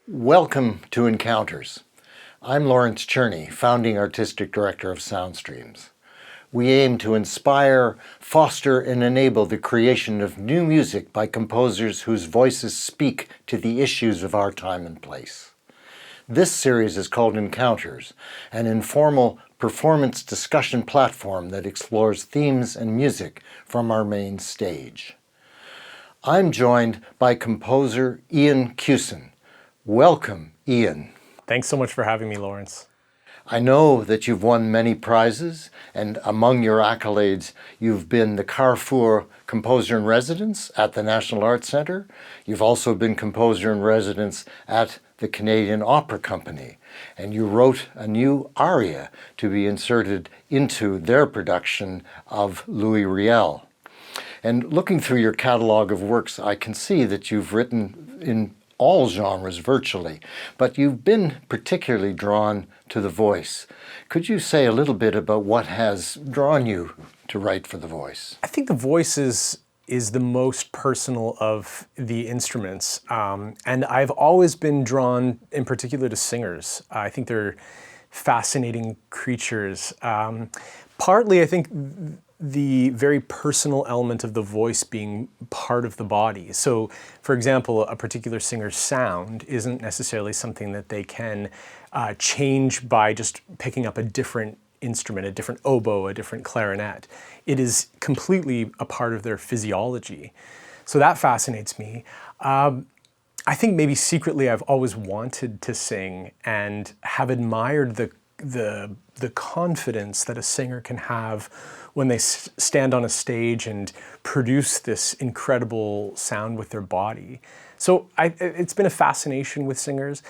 Welcome to Encounters. I'm Lawrence Cherney, founding artistic director of Soundstreams. We aim to inspire, foster, and enable the creation of new music by composers whose voices speak to the issues of our time and place. This series is called Encounters, an informal performance discussion platform that explores themes and music from our main stage. I'm joined by composer Ian Cusson. Welcome, Ian. Thanks so much for having me, Lawrence. I know that you've won many prizes, and among your accolades, you've been the Carrefour Composer in Residence at the National Arts Centre. You've also been Composer in Residence at the Canadian Opera Company, and you wrote a new aria to be inserted into their production of Louis Riel. And looking through your catalogue of works, I can see that you've written in all genres virtually, but you've been particularly drawn to the voice. Could you say a little bit about what has drawn you to write for the voice? I think the voice is the most personal of the instruments, and I've always been drawn in particular to singers. I think they're fascinating creatures. Partly, I think the very personal element of the voice being part of the body. So, for example, a particular singer's sound isn't necessarily something that they can change by just picking up a different instrument, a different oboe, a different clarinet. It is completely a part of their physiology. So that fascinates me. I think maybe secretly I've always wanted to sing and have admired the confidence that a singer can have when they stand on a stage and produce this incredible sound with their body. So it's been a fascination with singers.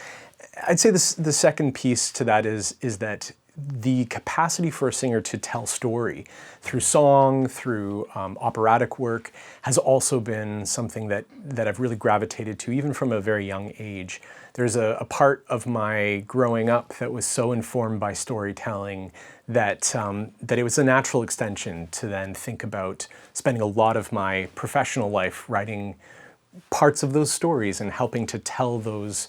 I'd say the second piece to that is that the capacity for a singer to tell story through song, through operatic work, has also been something that I've really gravitated to, even from a very young age. There's a part of my growing up that was so informed by storytelling that it was a natural extension to then think about spending a lot of my professional life writing parts of those stories and helping to tell those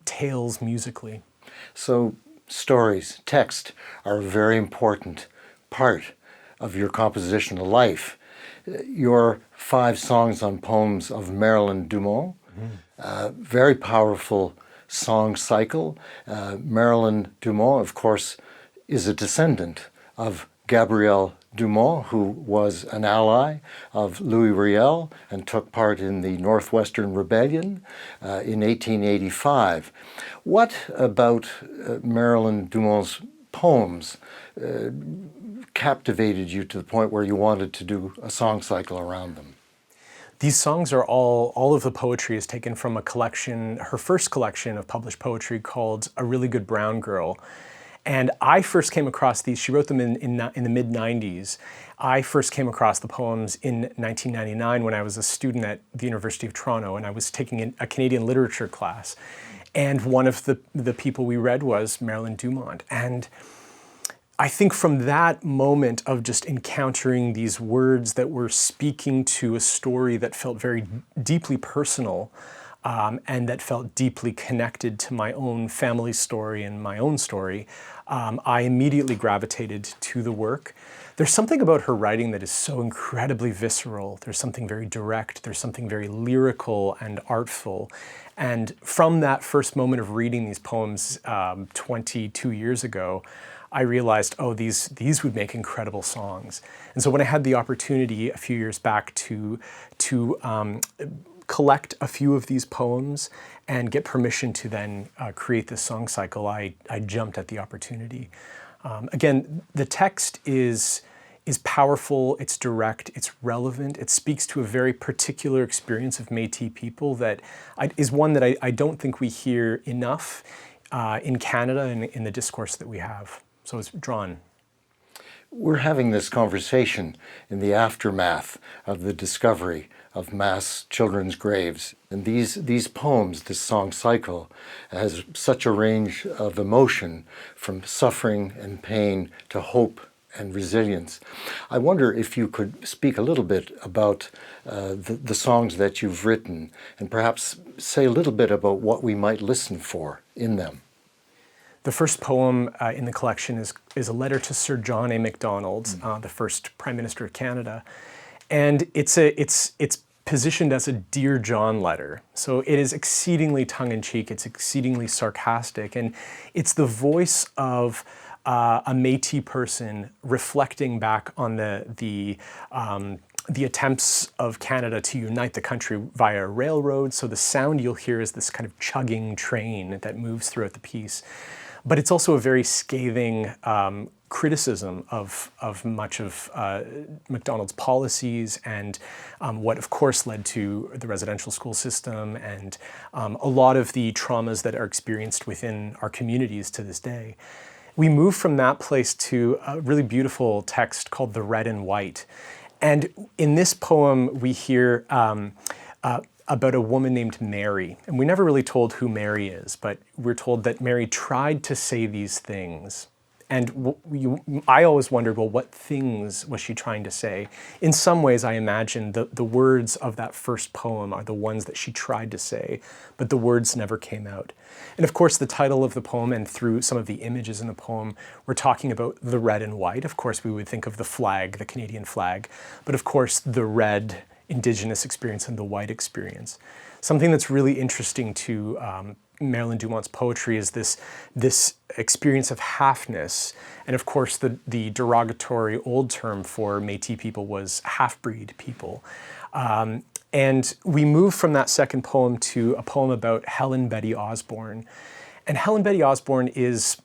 tales musically. So stories, text, are a very important part of your compositional life. Your 5 songs on poems of Marilyn Dumont, very powerful song cycle. Marilyn Dumont, of course, is a descendant of Gabriel Dumont, who was an ally of Louis Riel and took part in the Northwestern Rebellion in 1885. What about Marilyn Dumont's poems captivated you to the point where you wanted to do a song cycle around them? These songs are all of the poetry is taken from a collection, her first collection of published poetry called A Really Good Brown Girl. And I first came across these, she wrote them in the mid-90s. I first came across the poems in 1999 when I was a student at the University of Toronto, and I was taking a Canadian literature class. And one of the people we read was Marilyn Dumont. And I think from that moment of just encountering these words that were speaking to a story that felt very deeply personal, and that felt deeply connected to my own family story and my own story, I immediately gravitated to the work. There's something about her writing that is so incredibly visceral. There's something very direct. There's something very lyrical and artful. And from that first moment of reading these poems 22 years ago, I realized, oh, these would make incredible songs. And so when I had the opportunity a few years back to collect a few of these poems and get permission to then create this song cycle, I jumped at the opportunity. Again, the text is powerful, it's direct, it's relevant, it speaks to a very particular experience of Métis people that is one that I don't think we hear enough in Canada and in the discourse that we have. So it's drawn. We're having this conversation in the aftermath of the discovery of mass children's graves. And these poems, this song cycle, has such a range of emotion, from suffering and pain to hope and resilience. I wonder if you could speak a little bit about the songs that you've written, and perhaps say a little bit about what we might listen for in them. The first poem in the collection is a letter to Sir John A. Macdonald, the first Prime Minister of Canada, and it's positioned as a Dear John letter. So it is exceedingly tongue-in-cheek, it's exceedingly sarcastic, and it's the voice of a Métis person reflecting back on the attempts of Canada to unite the country via railroad. So the sound you'll hear is this kind of chugging train that moves throughout the piece. But it's also a very scathing criticism of much of Macdonald's policies and what, of course, led to the residential school system and a lot of the traumas that are experienced within our communities to this day. We move from that place to a really beautiful text called The Red and White. And in this poem, we hear about a woman named Mary. And we're never really told who Mary is, but we're told that Mary tried to say these things. And I always wondered, well, what things was she trying to say? In some ways, I imagine the words of that first poem are the ones that she tried to say, but the words never came out. And of course, the title of the poem and through some of the images in the poem, we're talking about the red and white. Of course, we would think of the flag, the Canadian flag, but of course, the red Indigenous experience and the white experience. Something that's really interesting to Marilyn Dumont's poetry is this experience of halfness. And of course, the derogatory old term for Métis people was half-breed people. And we move from that second poem to a poem about Helen Betty Osborne. And Helen Betty Osborne is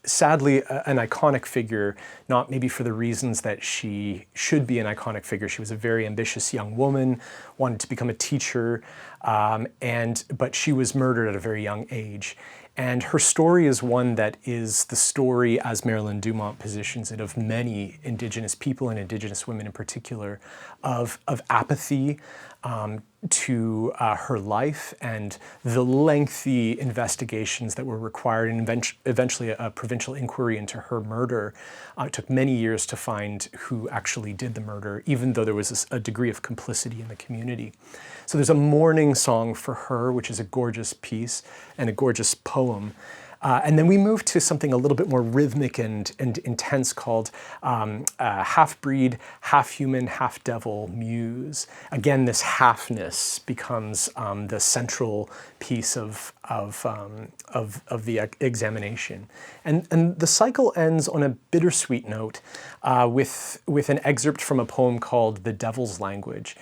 sadly an iconic figure, not maybe for the reasons that she should be an iconic figure. She was a very ambitious young woman, wanted to become a teacher, but she was murdered at a very young age. And her story is one that is the story, as Marilyn Dumont positions it, of many Indigenous people and Indigenous women in particular, of apathy to her life and the lengthy investigations that were required and eventually a provincial inquiry into her murder. It took many years to find who actually did the murder, even though there was a degree of complicity in the community. So there's a mourning song for her, which is a gorgeous piece and a gorgeous poem. And then we move to something a little bit more rhythmic and intense called Halfbreed, Half-Human, Half-Devil, Muse. Again, this halfness becomes the central piece of the examination. And the cycle ends on a bittersweet note with an excerpt from a poem called The Devil's Language.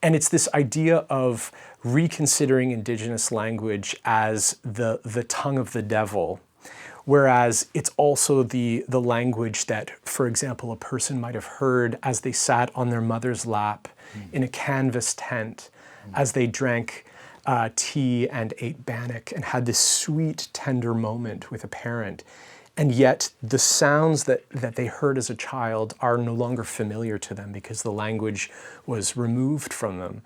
And it's this idea of reconsidering Indigenous language as the tongue of the devil, whereas it's also the language that, for example, a person might have heard as they sat on their mother's lap in a canvas tent, as they drank tea and ate bannock and had this sweet, tender moment with a parent. And yet the sounds that they heard as a child are no longer familiar to them because the language was removed from them.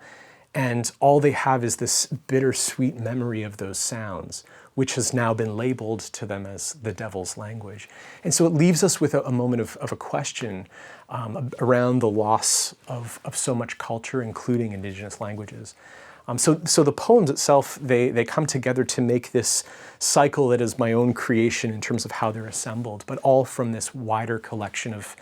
And all they have is this bittersweet memory of those sounds, which has now been labeled to them as the devil's language. And so it leaves us with a moment of a question around the loss of so much culture, including Indigenous languages. So the poems itself, they come together to make this cycle that is my own creation in terms of how they're assembled, but all from this wider collection of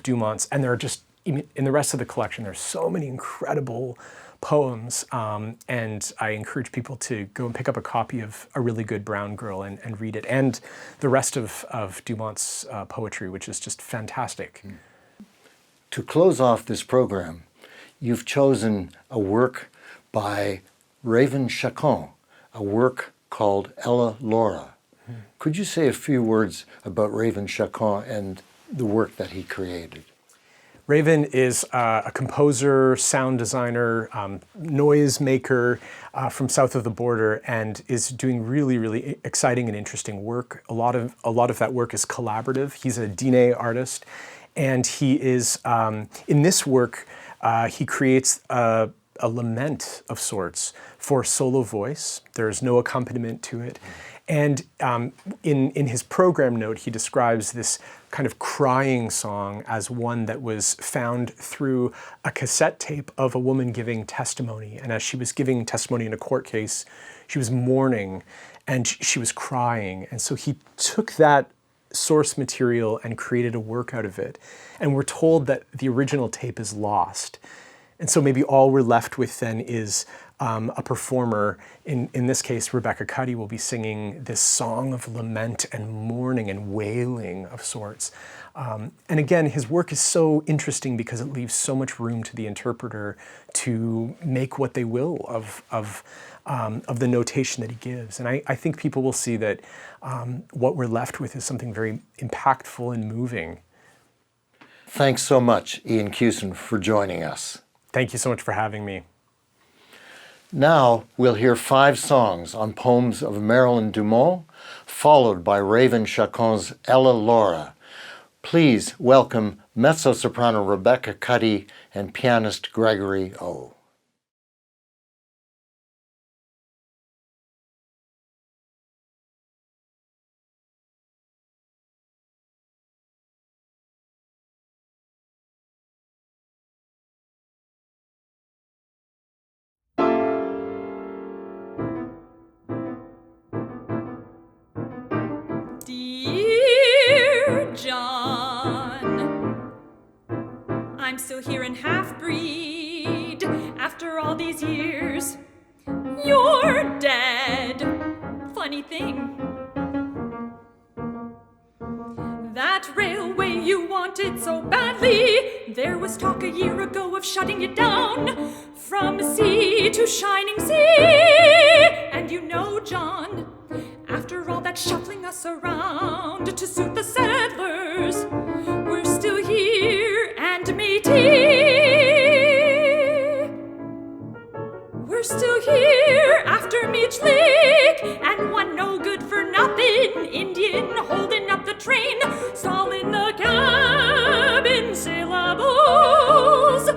Dumont's. And there are just, in the rest of the collection, there's so many incredible poems, and I encourage people to go and pick up a copy of A Really Good Brown Girl and read it, and the rest of Dumont's poetry, which is just fantastic. To close off this program, you've chosen a work by Raven Chacon, a work called Ella Llora. Could you say a few words about Raven Chacon and the work that he created? Raven is a composer, sound designer, noise maker from south of the border, and is doing really, really exciting and interesting work. A lot of that work is collaborative. He's a Diné artist, and he is in this work he creates a lament of sorts for solo voice. There's no accompaniment to it. And in his program note, he describes this kind of crying song as one that was found through a cassette tape of a woman giving testimony. And as she was giving testimony in a court case, she was mourning and she was crying. And so he took that source material and created a work out of it. And we're told that the original tape is lost. And so maybe all we're left with then is a performer, in this case, Rebecca Cuddy, will be singing this song of lament and mourning and wailing of sorts. And again, his work is so interesting because it leaves so much room to the interpreter to make what they will of the notation that he gives. And I think people will see that what we're left with is something very impactful and moving. Thanks so much, Ian Cusson, for joining us. Thank you so much for having me. Now we'll hear 5 songs on poems of Marilyn Dumont, followed by Raven Chacon's Ella Llora. Please welcome mezzo-soprano Rebecca Cuddy and pianist Gregory O. Dear John, I'm still here in Halfbreed after all these years. You're dead. Funny thing. That railway you wanted so badly, there was talk a year ago of shutting it down from sea to shining sea. And you know, John, after all that shuffling us around to suit the settlers, we're still here and Métis. We're still here after Meech Lake and one no good for nothing Indian holding up the train, stalling the cabin syllables,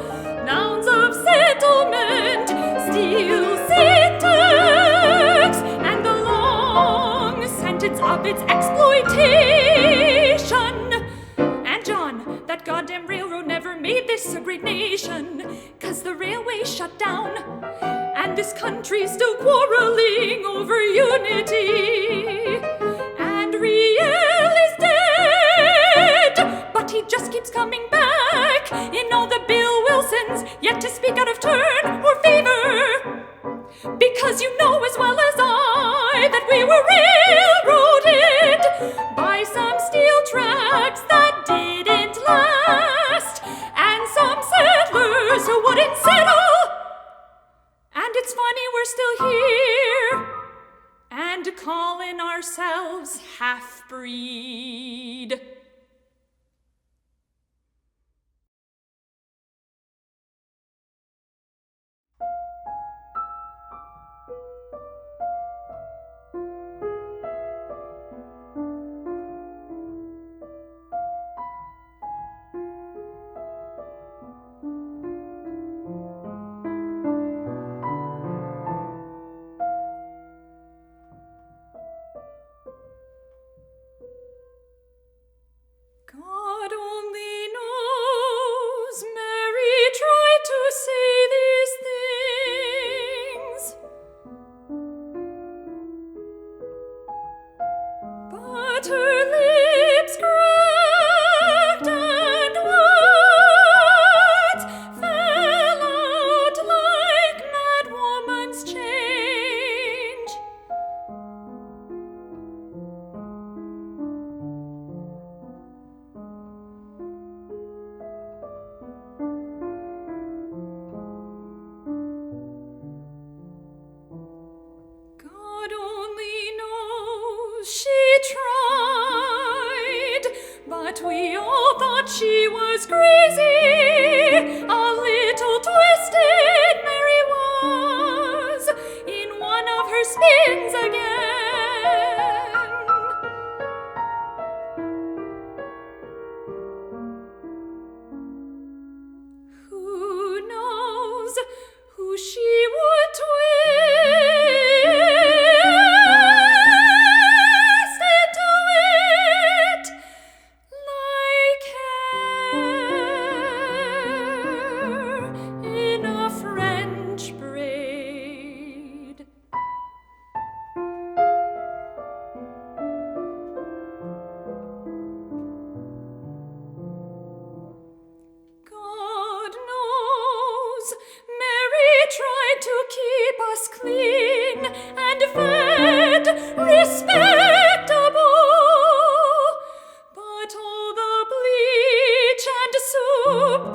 nouns of settlement, steel syntax, and the long sentence of its exploitation. And John, that goddamn railroad never made this a great nation, 'cause the railway shut down, and this country's still quarreling over unity. And Riel is dead, but he just keeps coming back in all the Bill Wilsons, yet to speak out of turn or favor. Because you know as well as I that we were railroaded by some steel tracks that didn't last, and some settlers who wouldn't settle. And it's funny we're still here and calling ourselves Halfbreed.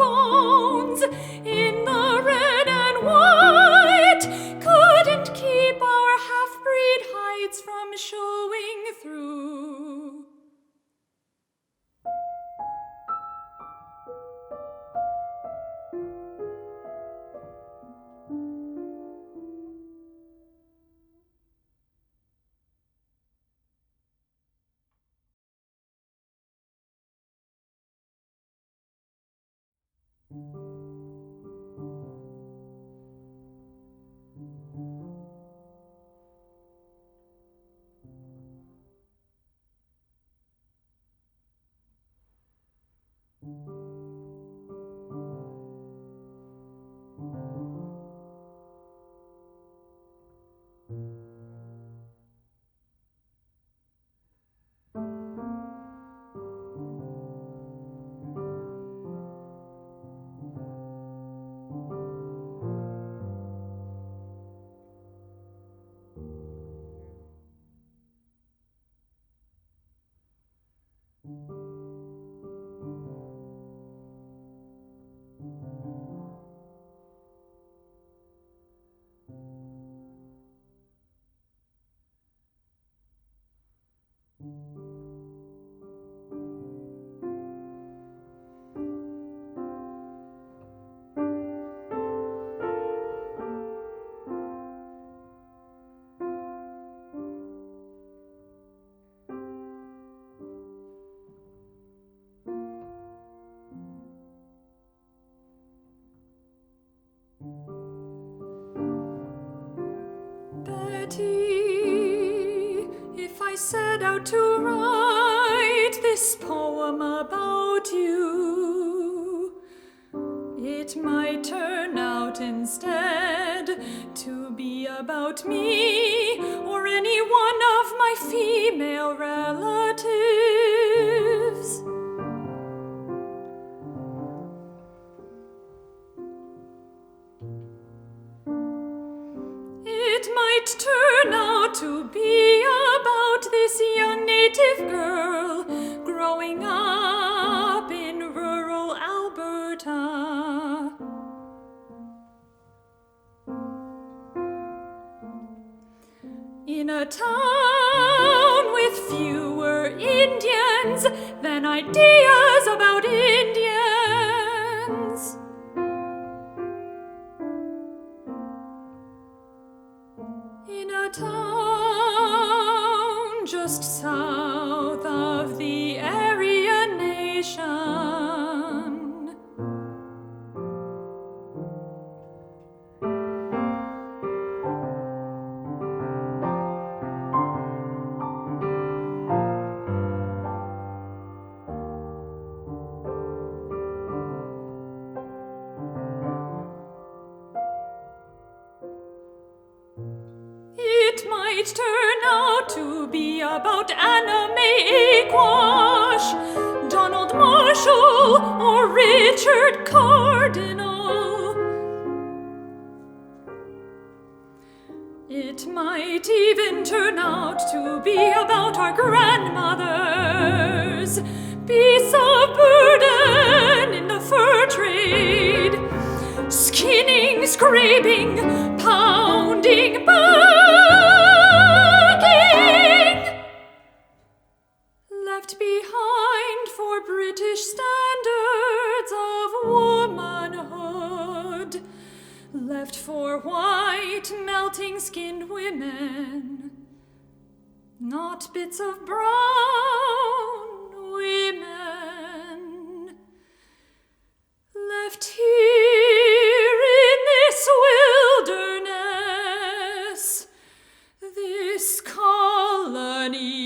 bones in the red and white couldn't keep our half-breed hides from showing through. Betty, if I set out to write this poem about you, it might turn out instead to be about me or any one of my female relatives. It might turn out to be about this young native girl growing up in rural Alberta. In a town with fewer Indians than ideas about Indians. In a town just south of the Aryan nation. It might turn out to be about Anna May Aquash, Donald Marshall, or Richard Cardinal. It might even turn out to be about our grandmothers, beasts of burden in the fur trade, skinning, scraping, pounding, bagging, left behind for British standards of womanhood, left for white, melting-skinned women, not bits of brown women, left here in this wilderness, this colony.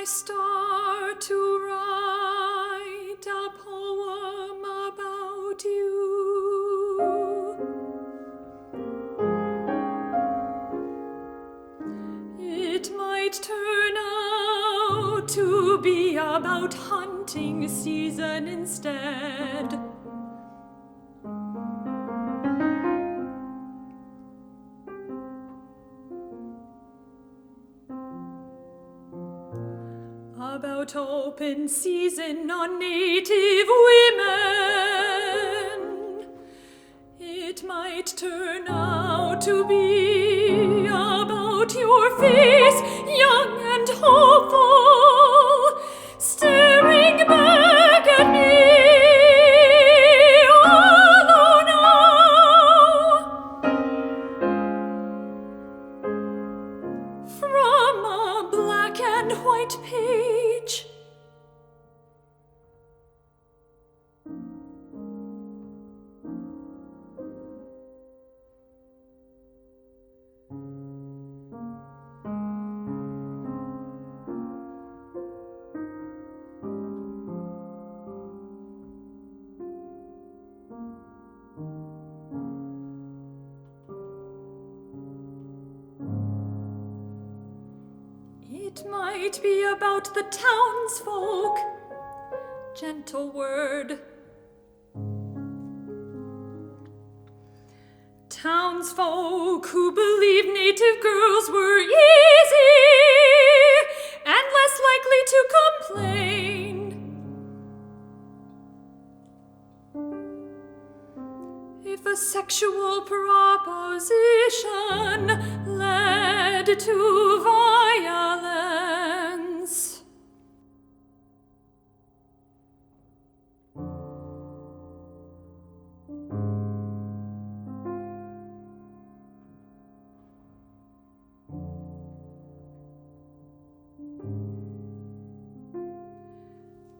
start to write a poem about you. It might turn out to be about hunting season instead. About open season on native women. It might turn out to be about your face, young and hopeful, staring back at me. Although now, from a black and white page, it might be about the townsfolk. Gentle word. Townsfolk who believe native girls were easy and less likely to complain. If a sexual proposition led to violence.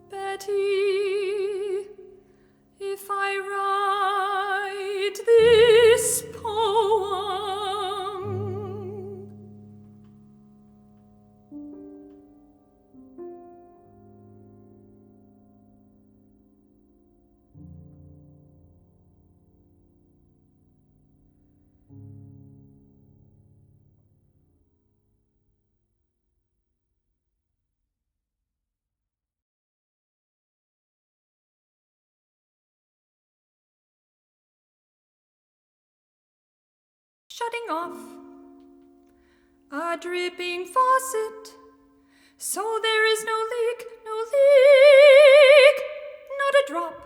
Betty, if I write this poem, shutting off a dripping faucet, so there is no leak, not a drop.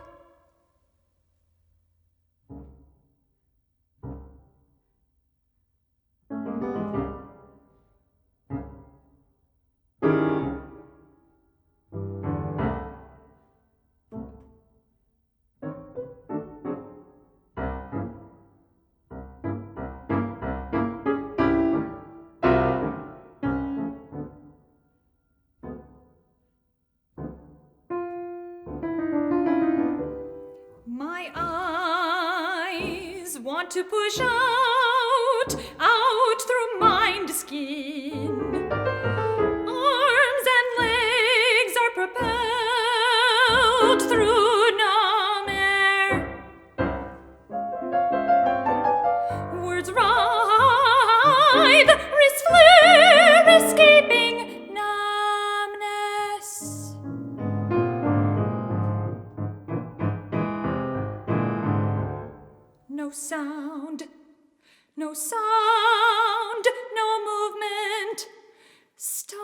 My eyes want to push out through mind skin. Arms and legs are propelled through numb air. Words writhe, wrists flare, escaping numbness. No sound, no sound, no movement. Stuck,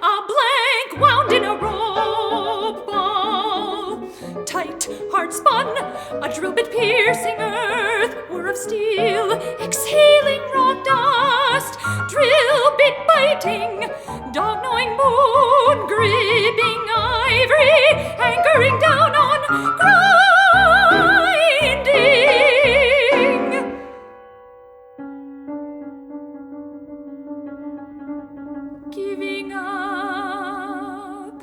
a blank wound in a rope ball. Tight, hard spun, a drill bit piercing earth. Whir of steel, exhaling rock dust. Drill bit biting, dog gnawing bone. Gripping ivory, anchoring down on grinding. Giving up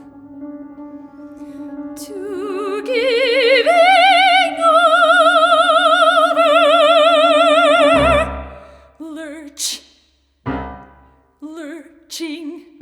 to giving over. Lurch, lurching,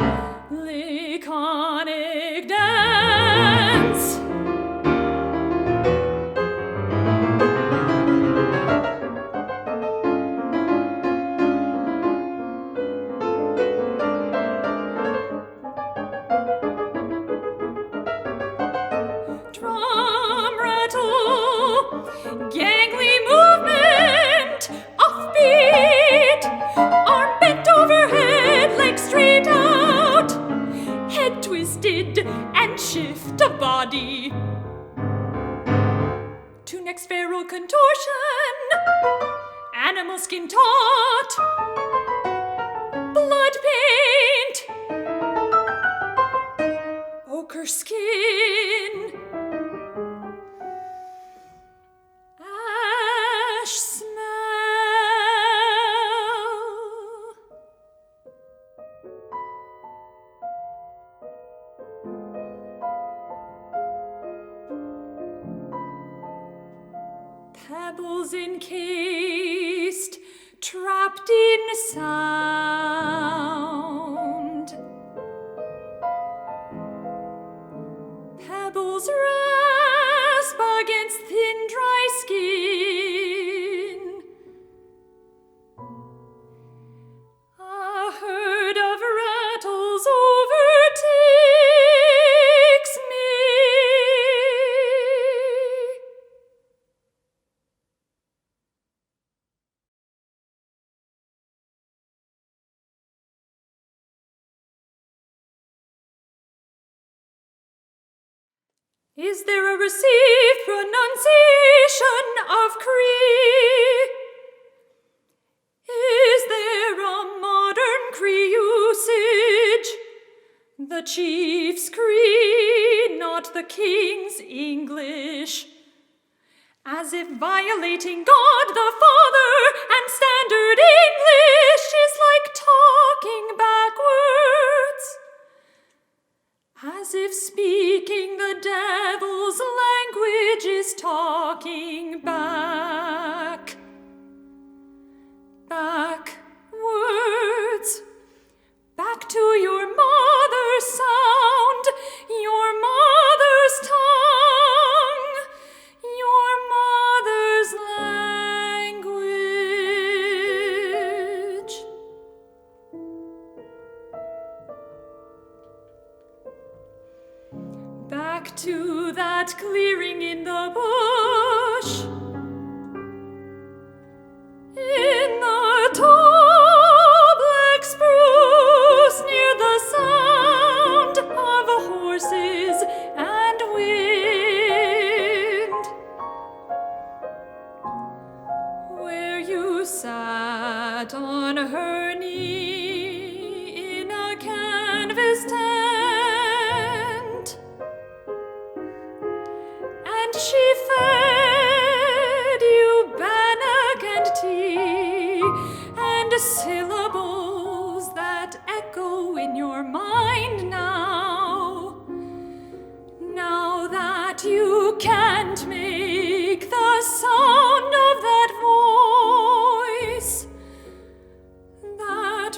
Gangly movement, offbeat, arm bent overhead, leg straight out, head twisted and shift a body. To next feral contortion, animal skin taut, blood paint, ochre skin, ash smell. Pebbles encased, trapped in sound. Pebbles rasp against thin, dry skin. A herd of rattles overtakes me. Is there a received pronunciation of Cree? Is there a modern Cree usage? The chief's Cree, not the king's English. As if violating God the Father and standard English is like talking backwards. As if speaking the devil's language is talking back. Backwards. Back to your mother's sound, your mother's tongue, your mother's language. Back to that clearing in the bush, in the tall black spruce near the sound of horses and wind, where you sat on her knee in a canvas tent. And she fed you bannock and tea and syllables that echo in your mind now. Now that you can't make the sound of that voice, that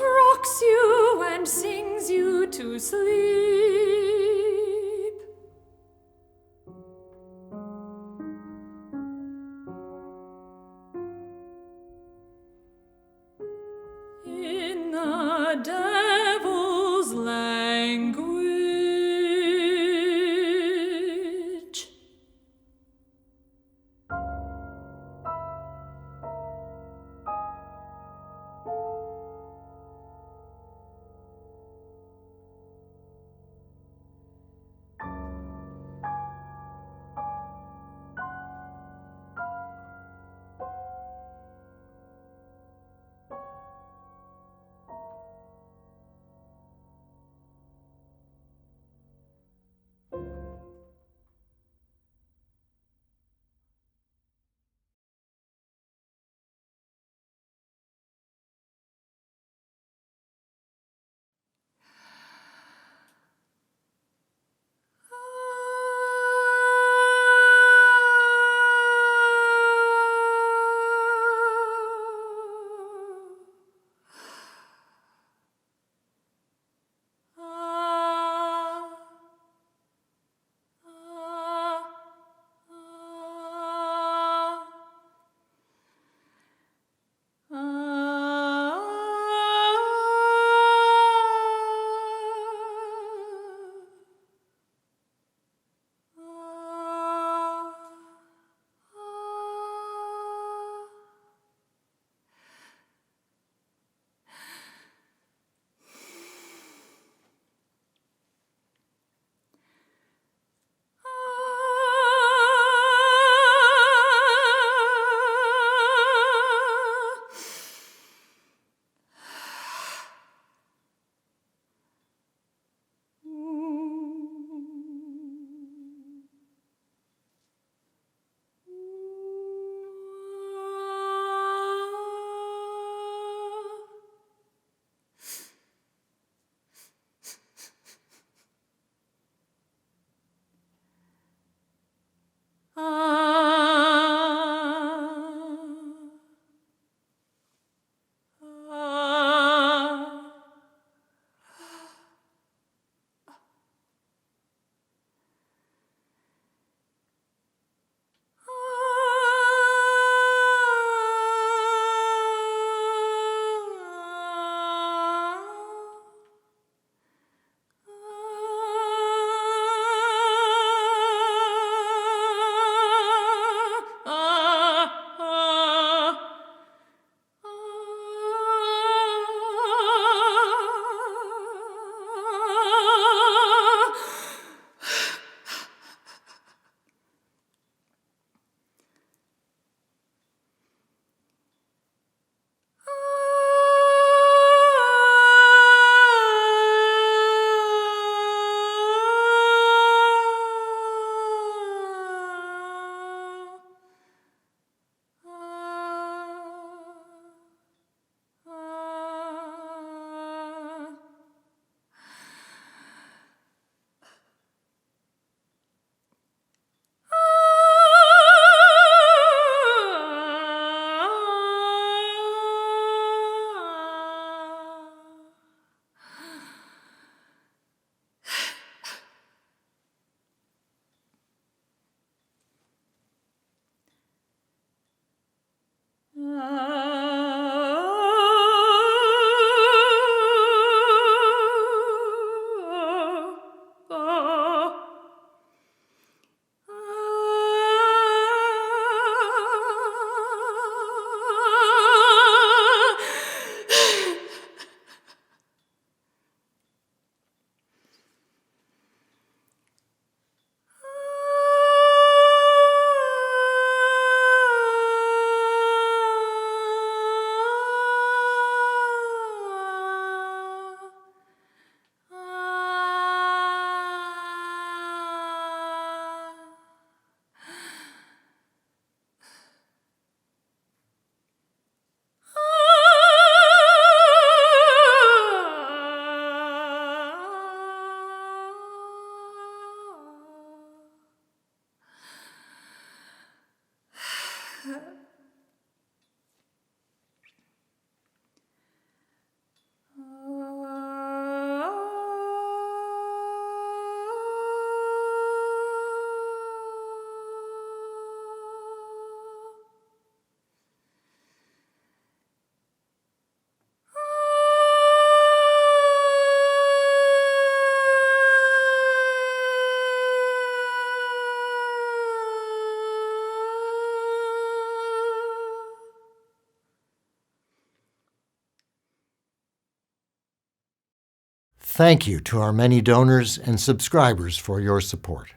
Thank you to our many donors and subscribers for your support.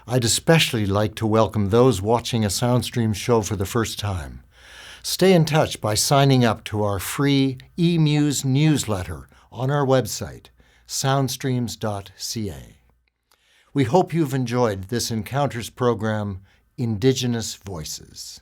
I'd especially like to welcome those watching a Soundstreams show for the first time. Stay in touch by signing up to our free eMuse newsletter on our website, soundstreams.ca. We hope you've enjoyed this Encounters program, Indigenous Voices.